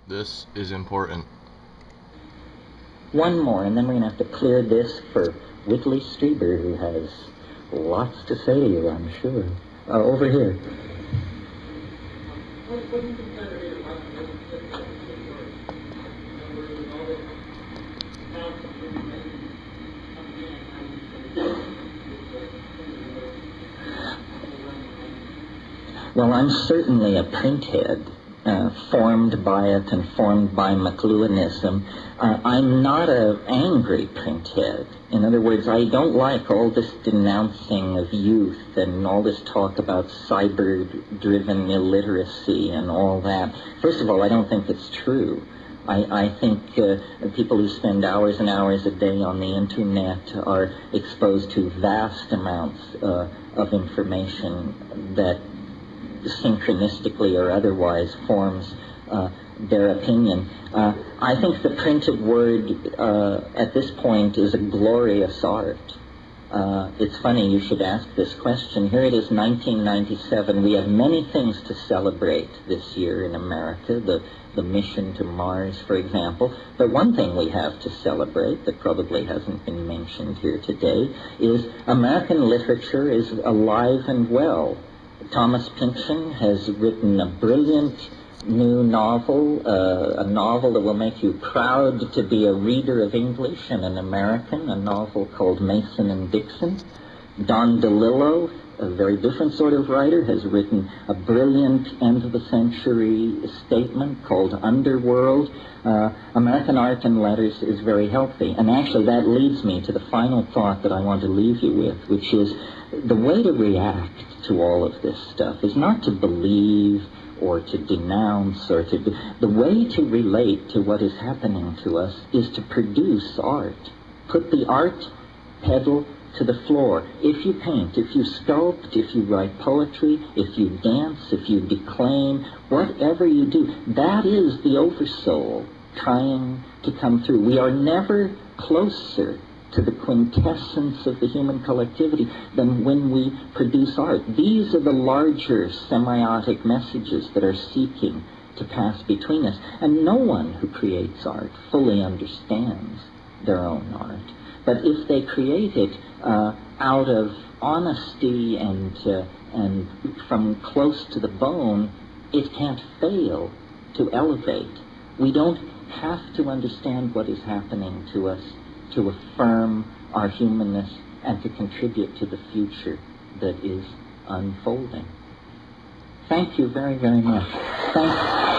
This is important. One more, and then we're going to have to clear this for Whitley Strieber, who has lots to say to you, I'm sure. Over here. Well, I'm certainly a printhead, formed by it and formed by McLuhanism. I'm not an angry printhead. In other words, I don't like all this denouncing of youth and all this talk about cyber-driven illiteracy and all that. First of all, I don't think it's true. I think people who spend hours and hours a day on the internet are exposed to vast amounts of information that synchronistically or otherwise forms their opinion. I think the printed word at this point is a glorious art. It's funny you should ask this question. Here it is, 1997. We have many things to celebrate this year in America, the mission to Mars, for example. But one thing we have to celebrate that probably hasn't been mentioned here today is American literature is alive and well. Thomas Pynchon has written a brilliant new novel, a novel that will make you proud to be a reader of English and an American, a novel called Mason and Dixon. Don DeLillo, a very different sort of writer, has written a brilliant end-of-the-century statement called Underworld. American art and letters is very healthy. And actually that leads me to the final thought that I want to leave you with, which is the way to react to all of this stuff is not to believe or to denounce or to... The way to relate to what is happening to us is to produce art. Put the art pedal to the floor. If you paint, if you sculpt, if you write poetry, if you dance, if you declaim, whatever you do, that is the oversoul trying to come through. We are never closer to the quintessence of the human collectivity than when we produce art. These are the larger semiotic messages that are seeking to pass between us. And no one who creates art fully understands their own art. But if they create it out of honesty and from close to the bone, it can't fail to elevate. We don't have to understand what is happening to us to affirm our humanness and to contribute to the future that is unfolding. Thank you very, very much. Thank you.